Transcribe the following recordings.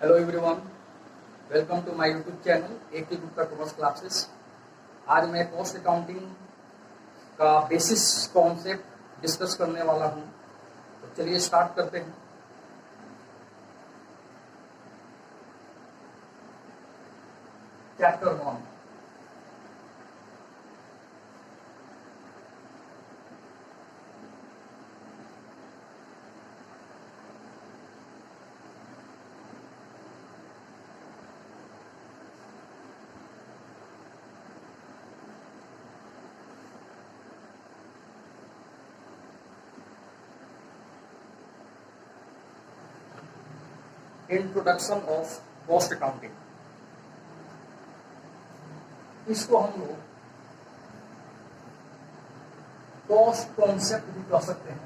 Hello everyone, welcome to my YouTube channel एक Gupta commerce classes. आज मैं कॉस्ट अकाउंटिंग का बेसिस कॉन्सेप्ट डिस्कस करने वाला हूं। तो चलिए स्टार्ट करते हैं। Chapter 1, introduction of cost accounting. इसको हम लोग कॉस्ट कॉन्सेप्ट भी कह सकते हैं।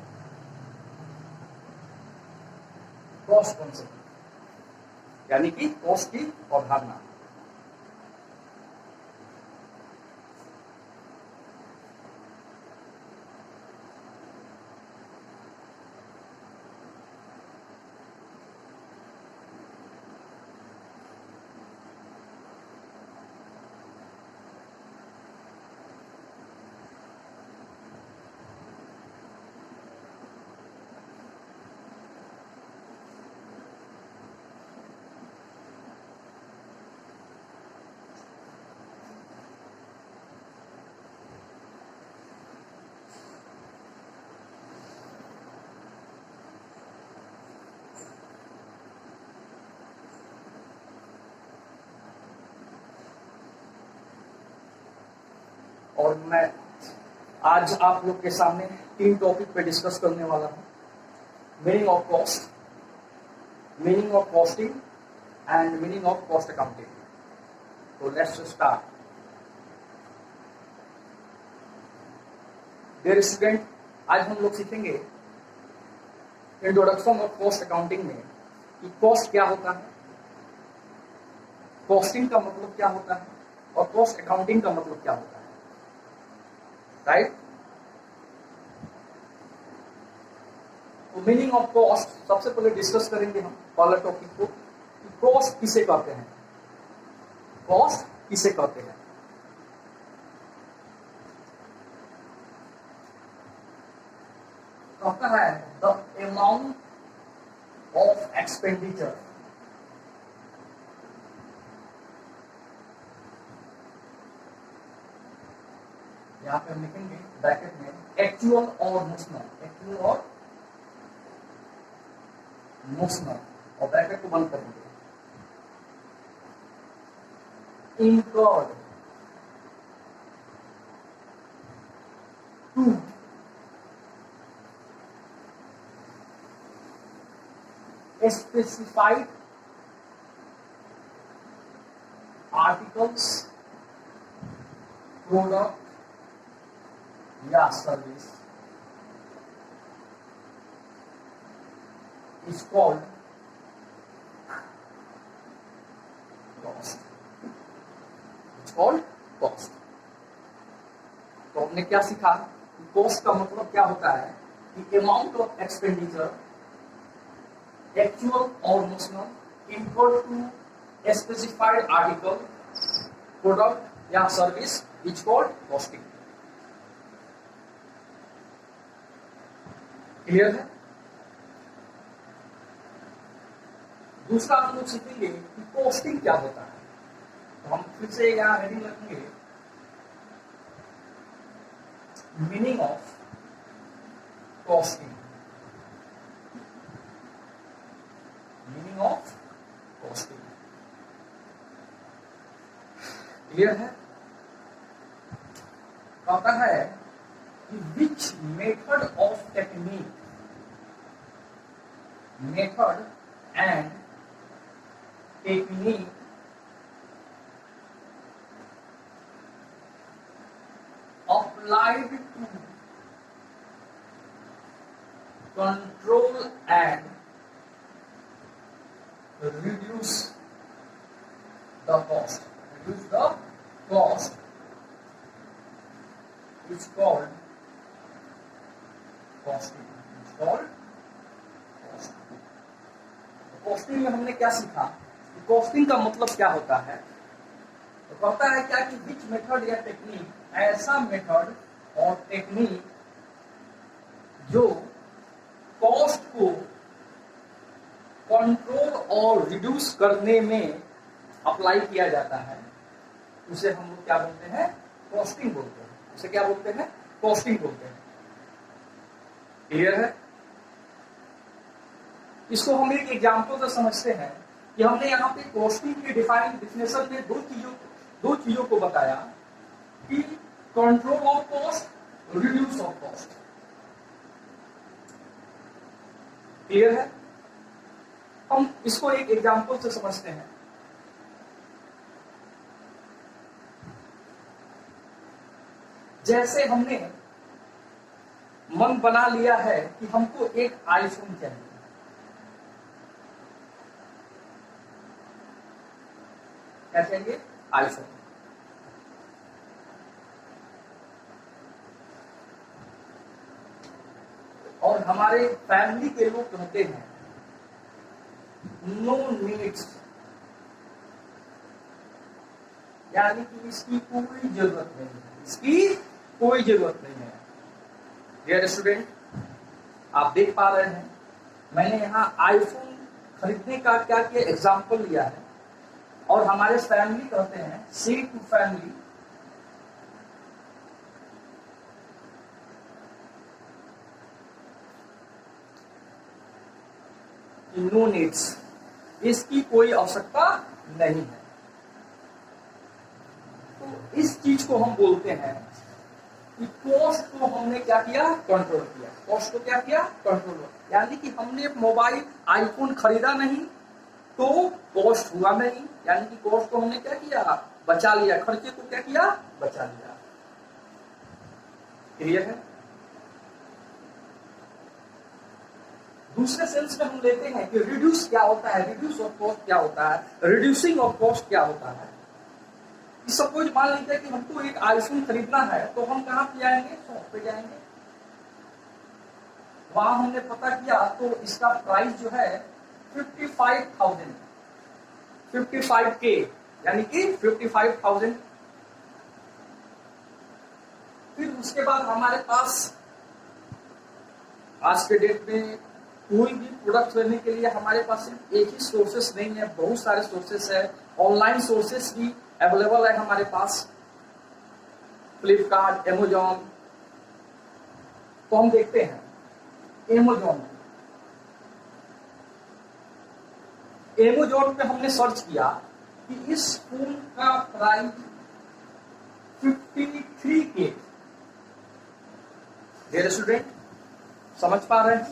कॉस्ट कॉन्सेप्ट यानी कि कॉस्ट की अवधारणा। और मैं आज आप लोग के सामने 3 टॉपिक पे डिस्कस करने वाला हूं। Meaning of cost, meaning of costing and meaning of cost accounting. तो लेट्स स्टार्ट। डियर स्टूडेंट, आज हम लोग सीखेंगे इंट्रोडक्शन ऑफ कॉस्ट अकाउंटिंग में कि कॉस्ट क्या होता है, कॉस्टिंग का मतलब क्या होता है और कॉस्ट अकाउंटिंग का मतलब क्या होता है। राइट? तो मीनिंग ऑफ कॉस्ट सबसे पहले डिस्कस करेंगे हम पहला टॉपिक को कि कॉस्ट किसे कहते हैं। कॉस्ट किसे कहते हैं? कहता है द अमाउंट ऑफ एक्सपेंडिचर यहाँ पे हम लिखेंगे ब्रैकेट में एक्चुअल और नोशनल, एक्चुअल और नोशनल, और ब्रैकेट को बंद करेंगे। Incurred to specified articles, product या service is called cost. It's called cost. तो हमने क्या सीखा? कॉस्ट का मतलब क्या होता है कि अमाउंट ऑफ एक्सपेंडिचर एक्चुअल और notional incurred to specified article, product या service is called costing. Clear है? दूसरा हम लोग सीखेंगे कि कॉस्टिंग क्या होता है। तो हम फिर से यहाँ हेडिंग रखेंगे meaning of costing. Meaning of costing clear है? कहता है कि which method of technique, method and technique applied to control and reduce the cost. Reduce the cost is called costing. It's called costing. Costing में हमने क्या सीखा costing का मतलब क्या होता है? तो कहता है क्या कि विच मेथड या टेक्निक, ऐसा मेथड और टेक्निक जो कॉस्ट को कंट्रोल और रिड्यूस करने में अप्लाई किया जाता है, उसे हम लोग क्या बोलते हैं? कॉस्टिंग बोलते हैं। उसे क्या बोलते हैं? कॉस्टिंग बोलते हैं। क्लियर है? इसको हम एक एग्जाम्पल से समझते हैं कि हमने यहाँ पे कॉस्टिंग की डिफिनेशन में दो चीजों को बताया कि control of cost, reduce of cost. Clear है? हम इसको एक एग्जाम्पल से समझते हैं। जैसे हमने मन बना लिया है कि हमको एक आईफोन चाहिए, क्या चाहिए? आईफोन। और हमारे फैमिली के लोग कहते हैं नो नीड्स, यानी कि इसकी कोई जरूरत नहीं है, इसकी कोई जरूरत नहीं है। डियर स्टूडेंट, आप देख पा रहे हैं मैंने यहाँ आईफोन खरीदने का क्या क्या एग्जाम्पल लिया है, और हमारे फैमिली कहते हैं, सी टू फैमिली, नो नीड्स, इसकी कोई आवश्यकता नहीं है। तो इस चीज को हम बोलते हैं कि कॉस्ट को हमने क्या किया? कंट्रोल किया। कॉस्ट को क्या किया? कंट्रोल। यानी कि हमने मोबाइल आईफोन खरीदा नहीं तो कॉस्ट हुआ नहीं, यानी कि कॉस्ट को हमने क्या किया? बचा लिया। खर्चे को क्या किया? बचा लिया। क्लियर है? दूसरे सेंस में हम लेते हैं कि रिड्यूस क्या होता है, रिड्यूस ऑफ कॉस्ट क्या होता है, रिड्यूसिंग ऑफ कॉस्ट क्या होता है। सपोज मान लीजिए कि हमको एक आईफोन खरीदना है, तो हम कहाँ पे जाएंगे? शॉप पे जाएंगे। वहां हमने पता किया तो इसका प्राइस जो है 55,000, 55K, यानी कि 55,000। फिर उसके बाद हमारे पास आज के डेट में कोई भी प्रोडक्ट लेने के लिए हमारे पास सिर्फ एक ही सोर्सेस नहीं है, बहुत सारे सोर्सेस है। ऑनलाइन सोर्सेस भी अवेलेबल है हमारे पास, फ्लिपकार्ट, अमेजॉन। तो हम देखते हैं अमेजॉन पे हमने सर्च किया कि इस फोन का प्राइस 53K। डियर स्टूडेंट, समझ पा रहे हैं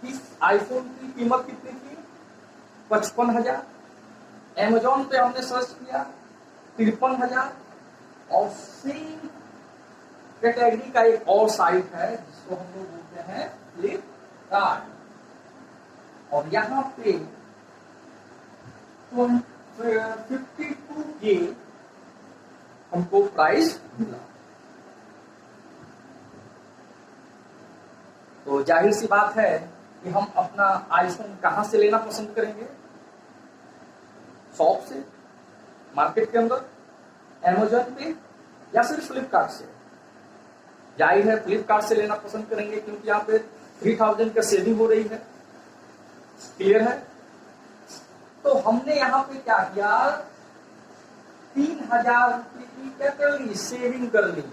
कि आईफोन की कीमत कितनी थी? 55,000। अमेजॉन पे हमने सर्च किया 53,000। और सेम कैटेगरी का एक और साइट है जिसको हम लोग बोलते हैं फ्लिपकार्ट, और यहाँ पे 52K हमको प्राइस मिला। तो जाहिर सी बात है कि हम अपना आईफोन कहां से लेना पसंद करेंगे? शॉप से, मार्केट के अंदर, अमेजॉन पे, या फिर फ्लिपकार्ट से? जाहिर है फ्लिपकार्ट से लेना पसंद करेंगे, क्योंकि यहाँ पे 3,000 का सेविंग हो रही है। क्लियर है? तो हमने यहाँ पे क्या किया? 3,000 रुपये की क्या कर ली? सेविंग कर ली।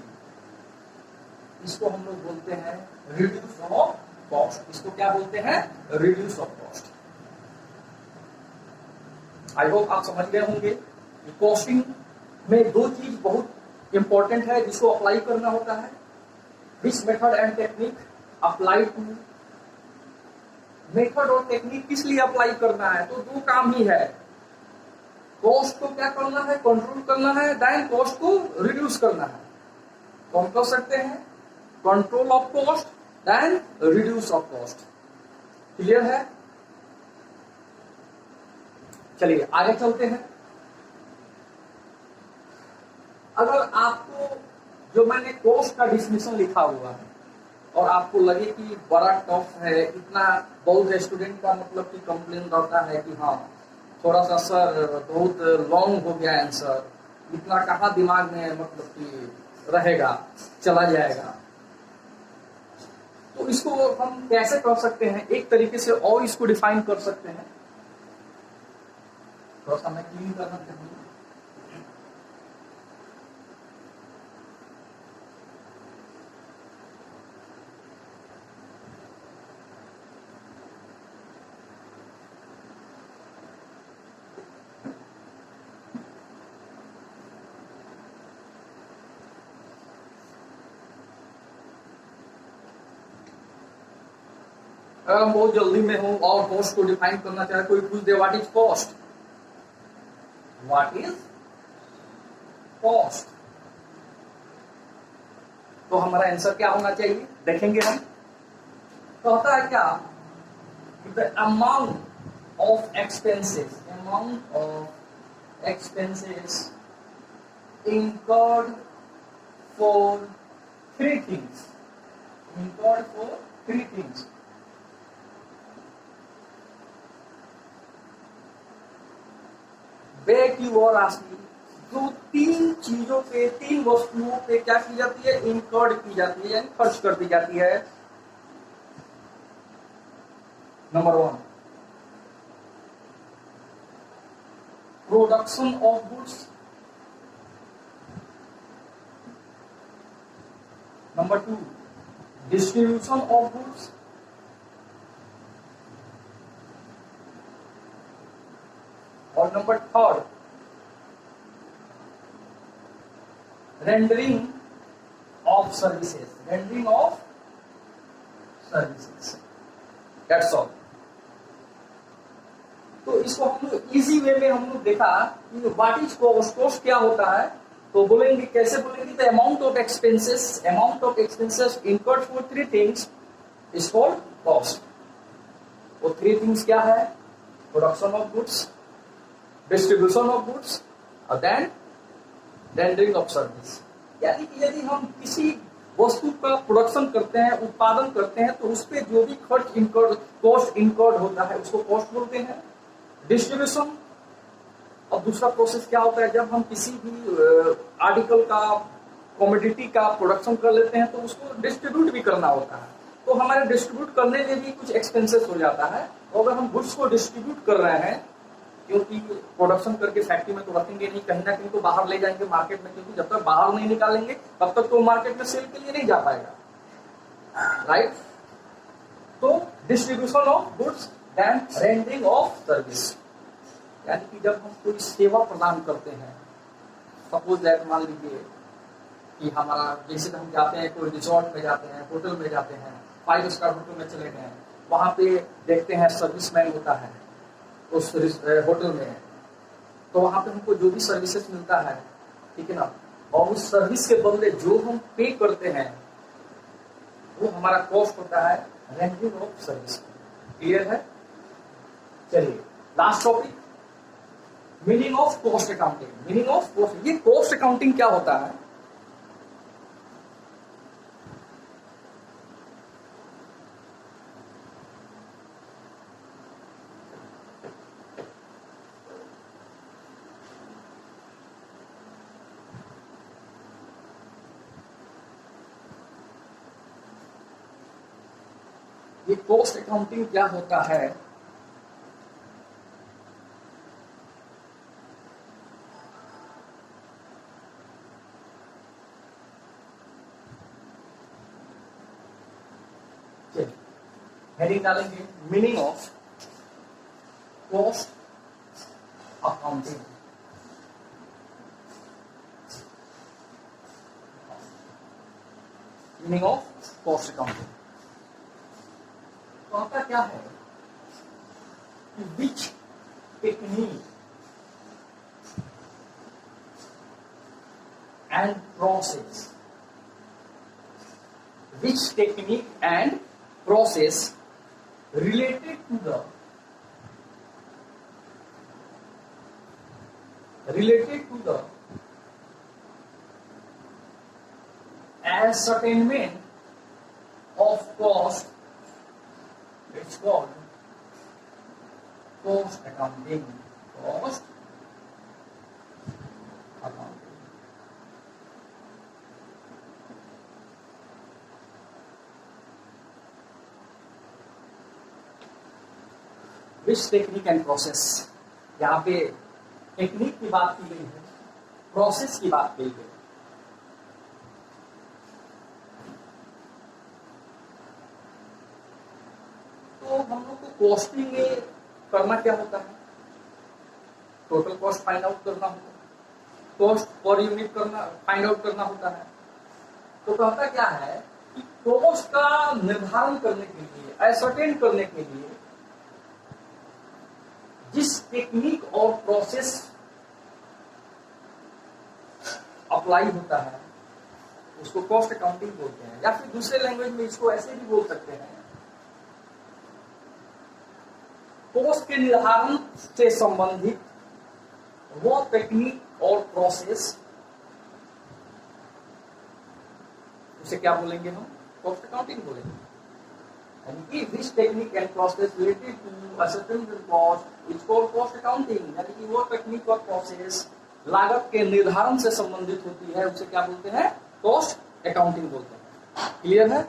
इसको हम लोग बोलते हैं रिड्यूस ऑफ कॉस्ट। इसको क्या बोलते हैं? Reduce of cost. I hope आप समझ गए होंगे कि कॉस्टिंग में दो चीज बहुत इंपॉर्टेंट है जिसको अप्लाई करना होता है। Which method and technique apply to, method और टेक्निक किस लिए अप्लाई करना है? तो दो काम ही है, कॉस्ट को क्या करना है? कंट्रोल करना है, देन कॉस्ट को रिड्यूस करना है। तो हम कर सकते हैं control of cost then reduce of cost. Clear है? चलिए आगे चलते हैं। अगर आपको जो मैंने कॉस्ट का डिफिनेशन लिखा हुआ है और आपको लगे कि बड़ा टफ है, इतना बहुत स्टूडेंट का मतलब कि कंप्लेन रहता है कि हाँ थोड़ा सा सर बहुत लॉन्ग हो गया आंसर, इतना कहाँ दिमाग में मतलब कि रहेगा, चला जाएगा। तो इसको हम कैसे कर सकते हैं, एक तरीके से और इसको डिफाइन कर सकते हैं। थोड़ा सा मैं क्लीन करना चाहूंगा। अगर हम बहुत जल्दी में हूं और कॉस्ट को डिफाइन करना चाहे, कोई पूछ दे what is cost, what is cost, तो हमारा आंसर क्या होना चाहिए, देखेंगे हम। तो होता है क्या, the amount of expenses, amount of expenses incurred for three things, incurred for three things, वे की वो राशि जो तीन चीजों पे, तीन वस्तुओं पे क्या की जाती है, इनकर्ड की जाती है, यानी खर्च कर दी जाती है। Number 1, production of goods, number 2, distribution of goods, और number 3, rendering of services, rendering of services, that's all. तो इसको हम लोग इजी वे में हम लोग देखा कि व्हाट इज कॉस्ट, कॉस्ट क्या होता है। तो बोलेंगे, कैसे बोलेंगे, the amount of expenses, amount of expenses incurred for three things is called cost. वो थ्री थिंग्स क्या है, production of goods, distribution of goods और देन रेंडरिंग ऑफ सर्विस। यानी कि यदि हम किसी वस्तु का प्रोडक्शन करते हैं, उत्पादन करते हैं, तो उस पर जो भी खर्च इनकर्ड, कॉस्ट इनकर्ड होता है उसको कॉस्ट बोलते हैं। डिस्ट्रीब्यूशन, और दूसरा प्रोसेस क्या होता है, जब हम किसी भी आर्टिकल का, कमोडिटी का प्रोडक्शन कर लेते हैं तो उसको डिस्ट्रीब्यूट भी करना होता है, तो हमारे डिस्ट्रीब्यूट करने में भी कुछ एक्सपेंसेस हो जाता है। और अगर हम गुड्स को डिस्ट्रीब्यूट कर रहे हैं, क्योंकि प्रोडक्शन करके फैक्ट्री में तो रखेंगे नहीं, कहीं ना कहीं तो बाहर ले जाएंगे मार्केट में, क्योंकि जब तक बाहर नहीं निकालेंगे तब तक तो मार्केट में सेल के लिए नहीं जा पाएगा, राइट। तो distribution of goods then rendering of service, यानी कि जब हम कोई सेवा प्रदान करते हैं, सपोज दैट मान लीजिए कि हमारा, जैसे हम जाते हैं कोई रिजॉर्ट में जाते हैं, होटल में जाते हैं, 5 स्टार होटल में चले गए, वहां पे देखते हैं सर्विसमैन होता है उस होटल में, तो वहां पे हमको जो भी सर्विसेज मिलता है, ठीक है ना, और उस सर्विस के बदले जो हम पे करते हैं वो हमारा कॉस्ट होता है, रेंडरिंग ऑफ सर्विस। क्लियर है? चलिए last topic, meaning of cost accounting. Meaning of cost, ये कॉस्ट अकाउंटिंग क्या होता है? ये कॉस्ट अकाउंटिंग क्या होता है? हेडिंग डालेंगे, meaning of cost accounting. Meaning of cost accounting तो आपका क्या है, which technique and process, which technique and process related to the ascertainment of cost, it's called cost accounting. Cost accounting. Which technique and process, यहाँ पे technique की बात की गई है, प्रोसेस की बात की गई। तो हम लोग को कॉस्टिंग में करना क्या होता है, टोटल कॉस्ट फाइंड आउट करना होता है, कॉस्ट पर यूनिट करना फाइंड आउट करना होता है। तो कहता क्या है कि कॉस्ट का निर्धारण करने के लिए, एसर्टेन करने के लिए जिस टेक्निक और प्रोसेस अप्लाई होता है उसको कॉस्ट अकाउंटिंग बोलते हैं, या फिर दूसरे लैंग्वेज में इसको ऐसे भी बोल सकते हैं, कॉस्ट के निर्धारण से संबंधित वो टेक्निक और प्रोसेस, उसे क्या बोलेंगे हम, कॉस्ट अकाउंटिंग बोलेंगे। यानी कि this technique and process related to a certain cost is called cost accounting. यानी कि वो टेक्निक और प्रोसेस लागत के निर्धारण से संबंधित होती है, उसे क्या बोलते हैं, कॉस्ट अकाउंटिंग बोलते हैं। क्लियर है?